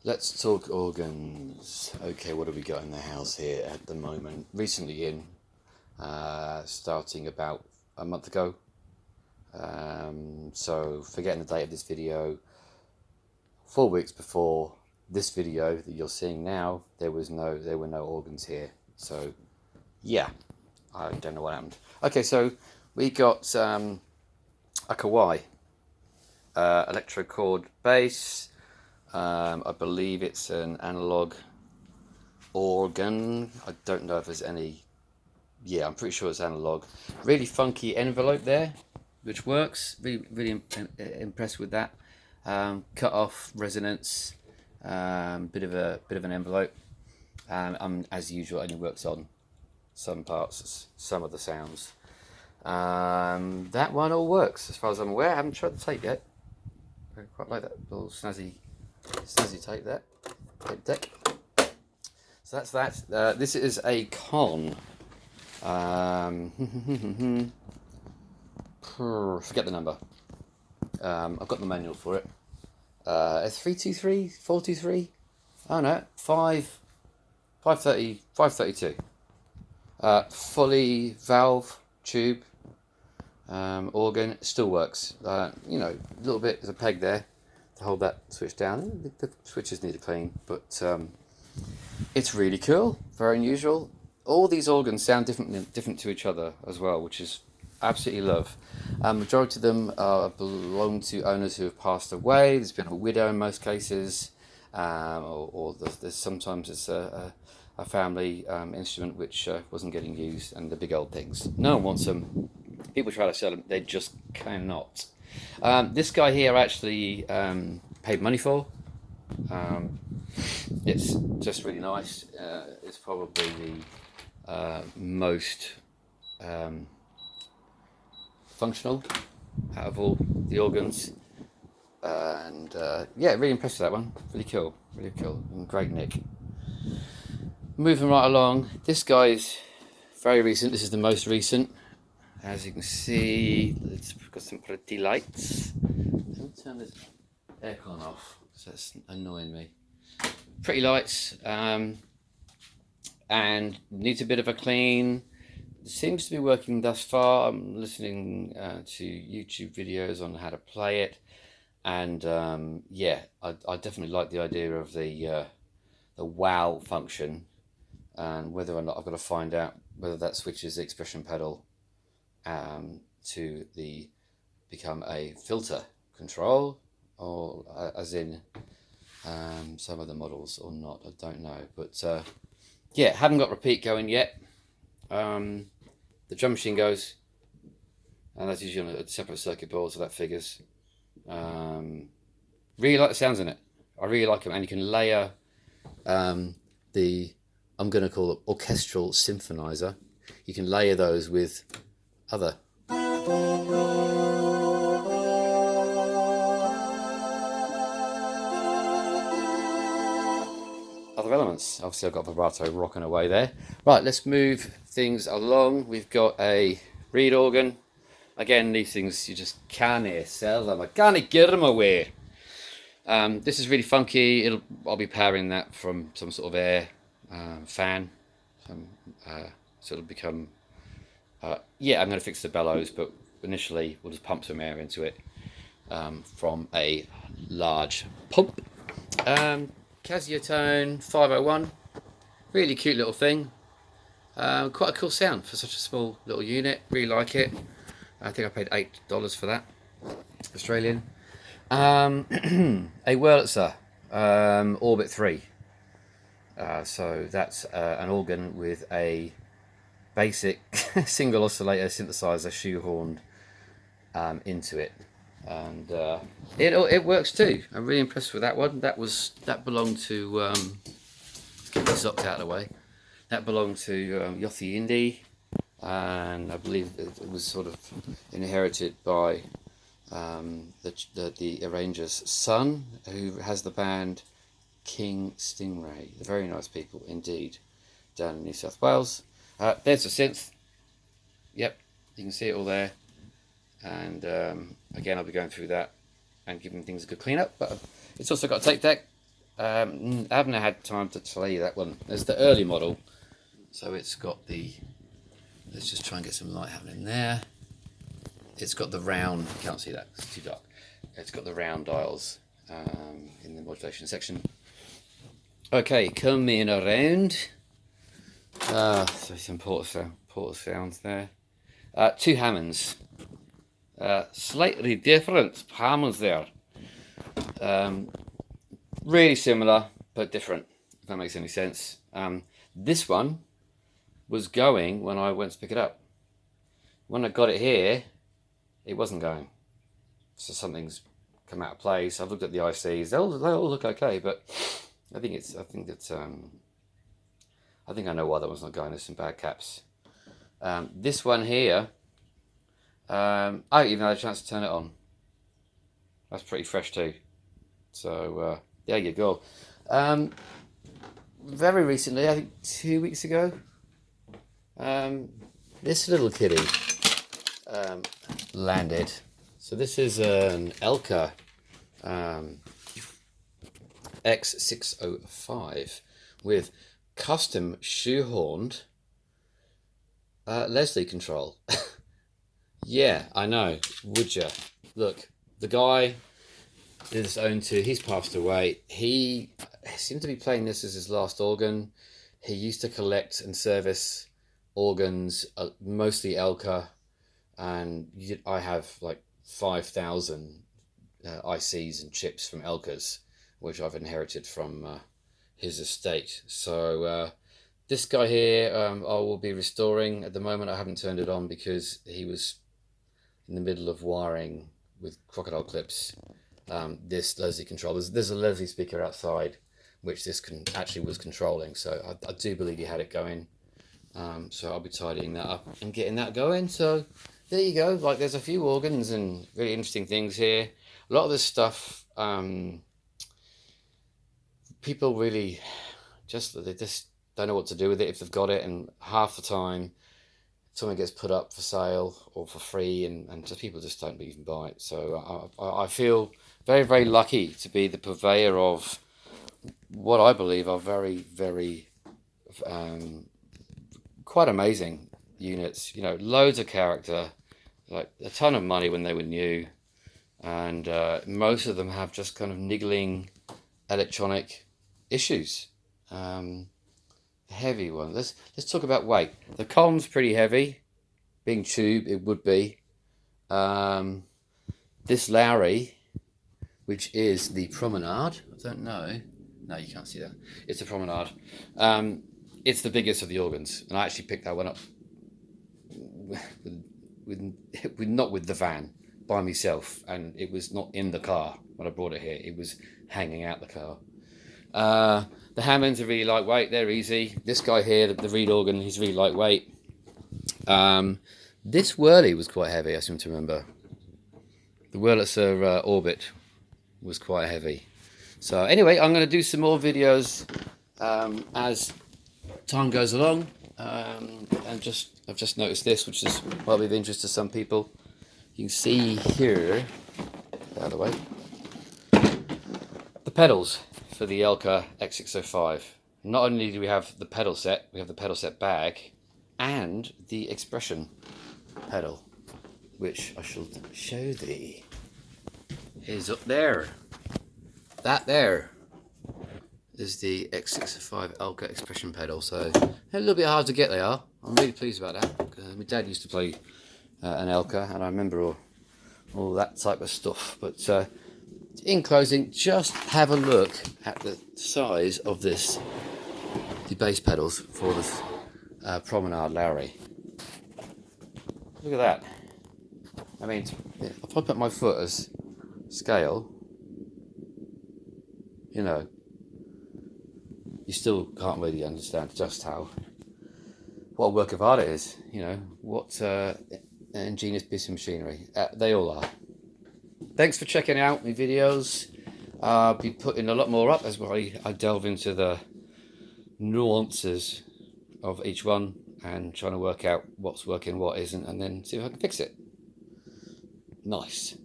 Let's talk organs. Okay, what have we got in the house here at the moment? Recently in, starting about a month ago. So forgetting the date of this video, 4 weeks before this video that you're seeing now, there were no organs here. So yeah, I don't know what happened. Okay, so we got a Kawai electrocord bass. I believe it's an analog organ. I don't know if there's any. Yeah, I'm pretty sure it's analog. Really funky envelope there, which works. Really impressed with that. Cut off resonance. Bit of an envelope. As usual, only works on some parts, some of the sounds. That one all works as far as I'm aware. I haven't tried the tape yet. I quite like that little snazzy tape there. Tape deck. So that's that. This is a Conn. Forget the number. I've got the manual for it. 323, 423. Oh no, 532. Fully valve tube organ. Still works. A little bit. There's a peg there to hold that switch down. The switches need a clean, but it's really cool. Very unusual. All these organs sound different to each other as well, which is absolutely love. Majority of them belong to owners who have passed away. There's been a widow in most cases, or there's sometimes it's a family instrument which wasn't getting used, and the big old things. No one wants them. People try to sell them, they just cannot. This guy here I actually paid money for. It's just really nice. It's probably the most functional out of all the organs, and yeah, really impressed with that one. Really cool, and great nick. Moving right along, this guy's very recent. This is the most recent. As you can see, it's got some pretty lights. Let me turn this aircon off, so that's annoying me. Pretty lights, and needs a bit of a clean. Seems to be working thus far. I'm listening to YouTube videos on how to play it, and yeah, I definitely like the idea of the wow function, and whether or not I've got to find out whether that switches the expression pedal to become a filter control, or as in some of the models, or not. I don't know, but yeah, haven't got repeat going yet. The drum machine goes, and that's usually on a separate circuit board, so that figures. Really like the sounds in it. I really like them, and you can layer the, I'm going to call it orchestral symphonizer. You can layer those with other elements. Obviously I've got vibrato rocking away there. Right, let's move things along. We've got a reed organ. Again, these things you just can't sell them. I can't get them away. This is really funky. I'll be powering that from some sort of air fan. So it'll become yeah, I'm going to fix the bellows, but initially we'll just pump some air into it from a large pump. Casiotone 501, really cute little thing. Quite a cool sound for such a small little unit. Really like it. I think I paid $8 for that, Australian. A Wurlitzer Orbit 3. So that's an organ with a basic single oscillator synthesizer shoehorned into it, and it works too. I'm really impressed with that one. That belonged to let's get these socks out of the way. That belonged to Yachty Indie, and I believe it was sort of inherited by the arranger's son, who has the band King Stingray. They're very nice people indeed, down in New South Wales. There's the synth. Yep, you can see it all there. And again, I'll be going through that and giving things a good clean up. But it's also got a tape deck, I haven't had time to tell you that one. There's the early model, so it's got the, let's just try and get some light happening there. It's got the round, you can't see that, it's too dark. It's got the round dials in the modulation section. Okay, coming around. So some porter sounds there. 2 Hammonds. Slightly different Hammonds there. Really similar, but different, if that makes any sense. This one was going when I went to pick it up. When I got it here, it wasn't going. So something's come out of place. I've looked at the ICs. They all look okay, but I think I know why that one's not going. There's some bad caps. This one here, I even had a chance to turn it on. That's pretty fresh too. So there you go. Very recently, I think 2 weeks ago, this little kiddie landed. So this is an Elka x-605 with custom shoehorned Leslie control. Yeah, I know. Would ya? Look, the guy did this own to, he's passed away. He seemed to be playing this as his last organ. He used to collect and service organs, mostly Elka, and I have like 5,000 ICs and chips from Elka's, which I've inherited from his estate. So this guy here I will be restoring. At the moment I haven't turned it on because he was in the middle of wiring with crocodile clips this Leslie control. There's a Leslie speaker outside which this actually was controlling, so I do believe he had it going. So I'll be tidying that up and getting that going. So there you go. Like, there's a few organs and really interesting things here. A lot of this stuff, people really they just don't know what to do with it if they've got it, and half the time something gets put up for sale or for free, and just people just don't even buy it. So I feel very, very lucky to be the purveyor of what I believe are very, very quite amazing units. You know, loads of character, like a ton of money when they were new, and most of them have just kind of niggling electronic issues. Heavy one. Let's talk about weight. The Conn's pretty heavy, being tube it would be. This Lowrey, which is the Promenade, I don't know. No, you can't see that. It's a Promenade. It's the biggest of the organs, and I actually picked that one up not with the van, by myself, and it was not in the car when I brought it here. It was hanging out the car. The Hammonds are really lightweight. They're easy. This guy here, the reed organ, he's really lightweight. This Wurly was quite heavy, I seem to remember. The Wurlitzer Orbit was quite heavy. So anyway, I'm going to do some more videos as time goes along. And I've just noticed this, which is probably of interest to some people. You can see here, out of the way, the pedals for the Elka x-605. Not only do we have the pedal set, we have the pedal set bag and the expression pedal, which I shall show thee, is up there. That there is the x-605 Elka expression pedal. So a little bit hard to get, they are. I'm really pleased about that. My dad used to play an Elka, and I remember all that type of stuff. But in closing, just have a look at the size of the bass pedals for this Promenade Lowrey. Look at that. I mean, if I put my foot as scale, you know, you still can't really understand just what a work of art it is. You know, what an ingenious piece of machinery. They all are. Thanks for checking out my videos. I'll be putting a lot more up as I delve into the nuances of each one and trying to work out what's working, what isn't, and then see if I can fix it. Nice.